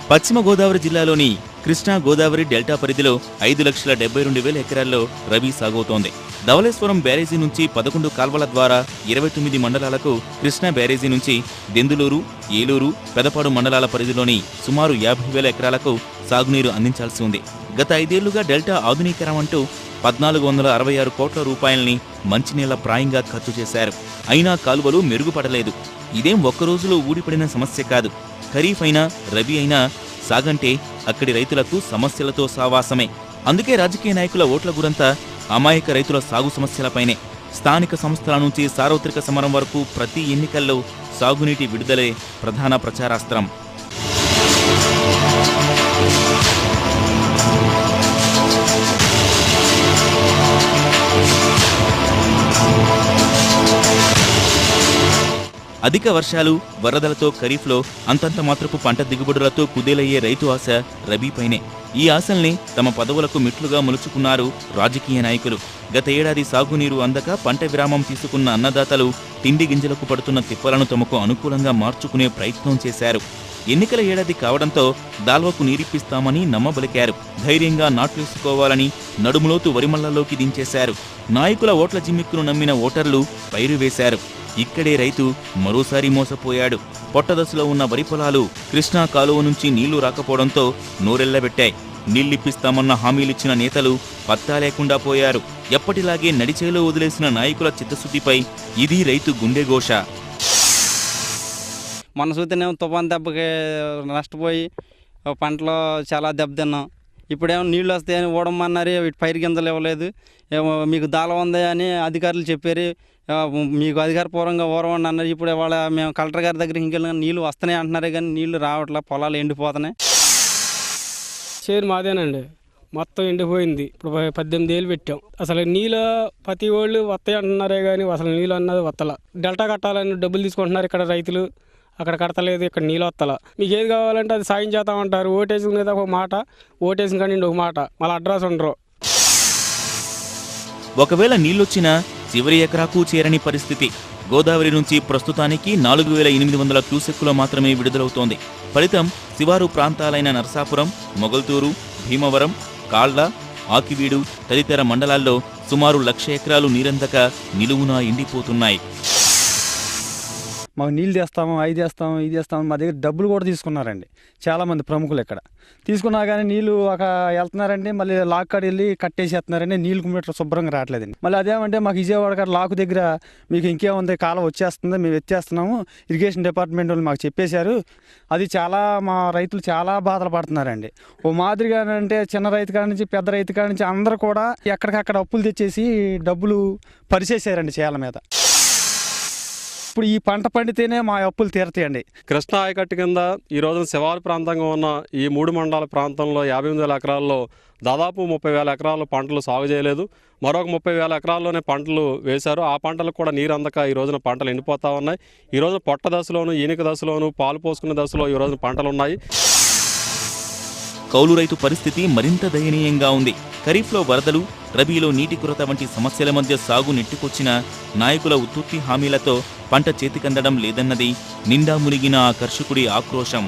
పశ్చిమ గోదావరి జిల్లాలోని కృష్ణా గోదావరి డెల్టా పరిధిలో 5,72,000 ఎకరాల్లో రబీ సాగవుతోంది. ధవళేశ్వరం బ్యారేజీ నుంచి 11 కాల్వల ద్వారా 29 మండలాలకు, కృష్ణా బ్యారేజీ నుంచి దెందులూరు, ఏలూరు, పెదపాడు మండలాల పరిధిలోని సుమారు 50,000 ఎకరాలకు సాగునీరు అందించాల్సి ఉంది. గత 5 ఏళ్లుగా డెల్టా ఆధునీకరణ అంటూ 1,466 కోట్ల రూపాయల్ని మంచినీళ్ల ప్రాయంగా ఖర్చు చేశారు. అయినా కాలువలు మెరుగుపడలేదు. ఇదేం ఒక్కరోజులో ఊడిపడిన సమస్య కాదు. ఖరీఫ్ అయినా రబీ అయినా సాగంటే అక్కడి రైతులకు సమస్యలతో సావాసమే. అందుకే రాజకీయ నాయకుల ఓట్ల గురంతా అమాయక రైతుల సాగు సమస్యలపైనే. స్థానిక సంస్థల నుంచి సార్వత్రిక సమరం వరకు ప్రతి ఎన్నికల్లో సాగునీటి విడుదలే ప్రధాన ప్రచారాస్త్రం. అధిక వర్షాలు, వరదలతో ఖరీఫ్లో అంతంత మాత్రపు పంట దిగుబడులతో కుదేలయ్యే రైతు ఆశ రబీపైనే. ఈ ఆశల్ని తమ పదవులకు మెట్లుగా మలుచుకున్నారు రాజకీయ నాయకులు. గత ఏడాది సాగునీరు అందక పంట విరామం తీసుకున్న అన్నదాతలు తిండి గింజలకు పడుతున్న తిప్పలను తమకు అనుకూలంగా మార్చుకునే ప్రయత్నం చేశారు. ఎన్నికల ఏడాది కావడంతో దాల్వకు నీరిప్పిస్తామని నమ్మబలికారు. ధైర్యంగా నాట్లేసుకోవాలని నడుములోతు వరిమళ్లలోకి దించేశారు. నాయకుల ఓట్ల జిమ్మిక్కును నమ్మిన ఓటర్లు పైరు వేశారు. ఇక్కడే రైతు మరోసారి మోసపోయాడు. పొట్టదశలో ఉన్న వరి పొలాలు కృష్ణా కాలువ నుంచి నీళ్లు రాకపోవడంతో నోరెళ్లబెట్టాయి. నీళ్లిప్పిస్తామన్న హామీలిచ్చిన నేతలు పత్తా లేకుండా పోయారు. ఎప్పటిలాగే నడిచేలో వదిలేసిన నాయకుల చిత్తశుద్ధిపై ఇది రైతు గుండెఘోష. మన చూస్తేనేమో తుఫాన్ దెబ్బకి నష్టపోయి పంటలో చాలా దెబ్బతిన్నాం. ఇప్పుడేమో నీళ్ళు వస్తాయని ఓడమన్నారు, పైరు గింజలు ఇవ్వలేదు. మీకు దాళం ఉంది అని అధికారులు చెప్పారు, మీకు అధికారపూర్వంగా ఓరవండి అన్నారు. ఇప్పుడు వాళ్ళ మేము కలెక్టర్ గారి దగ్గరికి ఇంకెళ్ళిన నీళ్ళు వస్తున్నాయి అంటున్నారే కానీ నీళ్లు రావట్లే, పొలాలు ఎండిపోతున్నాయి. చేరు మాదేనండి, మొత్తం ఎండిపోయింది. ఇప్పుడు 18 ఏళ్ళు పెట్టాం. అసలు నీళ్ళు ప్రతి వాళ్ళు వస్తాయి అంటున్నారే కానీ అసలు నీళ్ళు అన్నది వత్తల. డెల్టా కట్టాలని డబ్బులు తీసుకుంటున్నారు ఇక్కడ రైతులు, అక్కడ కడతలేదు, ఇక్కడ నీళ్ళు వత్తల. మీకు ఏది కావాలంటే అది సాయం చేస్తామంటారు. ఓటేసిన ఒక మాట, ఓటేసిన కానీ ఒక మాట, మళ్ళీ అడ్రస్ ఉండరు. ఒకవేళ నీళ్లొచ్చినా చివరి ఎకరాకు చేరని పరిస్థితి. గోదావరి నుంచి ప్రస్తుతానికి 4,800 క్యూసెక్కులు మాత్రమే విడుదలవుతోంది. ఫలితం శివారు ప్రాంతాలైన నర్సాపురం, మొగల్తూరు, భీమవరం, కాళ్ల, ఆకివీడు తదితర మండలాల్లో సుమారు 1,00,000 ఎకరాలు నీరందక నిలువునా ఎండిపోతున్నాయి. మాకు నీళ్ళు తెస్తాము, ఇది చేస్తాము, మా దగ్గర డబ్బులు కూడా తీసుకున్నారండి చాలామంది ప్రముఖులు. ఇక్కడ తీసుకున్నా కానీ నీళ్ళు ఒక వెళ్తున్నారండి, మళ్ళీ లాక్ కాడ వెళ్ళి కట్టేసేస్తున్నారండి. నీళ్ళు మీటర్ శుభ్రంగా రావట్లేదండి. మళ్ళీ అదేమంటే మాకు విజయవాడ కాడ లాకు దగ్గర మీకు ఇంకేముంది, కాలం వచ్చేస్తుంది, మేము ఎత్తేస్తున్నాము, ఇరిగేషన్ డిపార్ట్మెంట్ వాళ్ళు మాకు చెప్పేశారు. అది చాలా మా రైతులు చాలా బాధలు పడుతున్నారండి. ఓ మాదిరిగా అంటే చిన్న రైతు కాడ నుంచి పెద్ద రైతు కాడ నుంచి అందరూ కూడా ఎక్కడికక్కడ అప్పులు తెచ్చేసి డబ్బులు పరిచేశారండి చేయాల మీద. ఇప్పుడు ఈ పంట పండితేనే మా అప్పులు తీరతాయండి. కృష్ణా ఆయకట్టు కింద ఈ రోజున శివారు ప్రాంతంగా ఉన్న ఈ 3 మండలాల ప్రాంతంలో 58,000 ఎకరాల్లో దాదాపు 30,000 ఎకరాలు పంటలు సాగు చేయలేదు. మరొక 30,000 ఎకరాల్లోనే పంటలు వేశారు. ఆ పంటలకు కూడా నీరు అందక ఈ రోజున పంటలు ఎండిపోతూ ఉన్నాయి. ఈ రోజున పొట్ట దశలోను, ఈనిక దశలోను, పాలు పోసుకునే దశలో ఈ రోజున పంటలు ఉన్నాయి. కౌలు రైతు పరిస్థితి మరింత దయనీయంగా ఉంది. ఖరీఫ్లో వరదలు, రబీలో నీటి కొరత వంటి సమస్యల మధ్య సాగు నెట్టుకొచ్చిన నాయకుల ఉత్తుత్తి హామీలతో పంట చేతికందడం లేదన్నది నిండా మునిగిన ఆ కర్షకుడి ఆక్రోశం.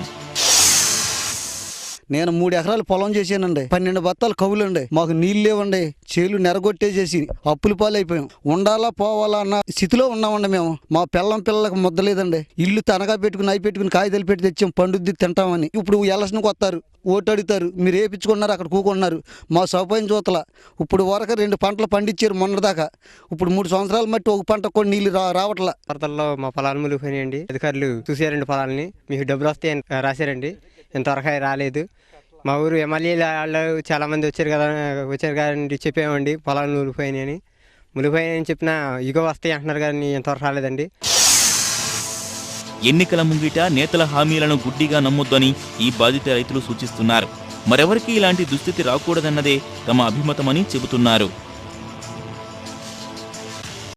నేను 3 ఎకరాలు పొలం చేశానండి, 12 బత్తాలు కవులండి. మాకు నీళ్ళు లేవండి, చేలు నెరగొట్టేసేసి అప్పుల పాలైపోయాం. ఉండాలా పోవాలా అన్న స్థితిలో ఉన్నామండి మేము. మా పిల్లలకు ముద్దలేదండి. ఇల్లు తనగా పెట్టుకుని అయి పెట్టుకుని కాగితాలు పెట్టి తెచ్చాం, పండుద్ది తింటామని. ఇప్పుడు ఎలక్షన్కి వస్తారు, ఓటు అడుగుతారు, మీరు వేయించుకున్నారు, అక్కడ కూకున్నారు. మా సౌపాయం చూతల ఇప్పుడు వరకు 2 పంటలు పండించారు మొన్నదాకా. ఇప్పుడు 3 సంవత్సరాలు మట్టి ఒక పంట కూడా నీళ్ళు రావట్లా. వరదల్లో మా పొలాలు మునిగిపోయినాయండి. అధికారులు చూసారండి పొలాలని, మీకు డబ్బులు వస్తాయని రాశారండి, ఇంతవరకు రాలేదు. మా ఊరు ఎమ్మెల్యేలు వాళ్ళు చాలామంది వచ్చారు కదండి, చెప్పామండి పొలాలు మునిగిపోయినాయని చెప్పినా ఇగో వస్తాయి అంటున్నారు కానీ ఇంతవరకు రాలేదండి. ఎన్నికల ముంగిట నేతల హామీలను గుడ్డిగా నమ్మొద్దని ఈ బాధిత రైతులు సూచిస్తున్నారు. మరెవరికీ ఇలాంటి దుస్థితి రాకూడదన్నదే తమ అభిమతమని చెబుతున్నారు.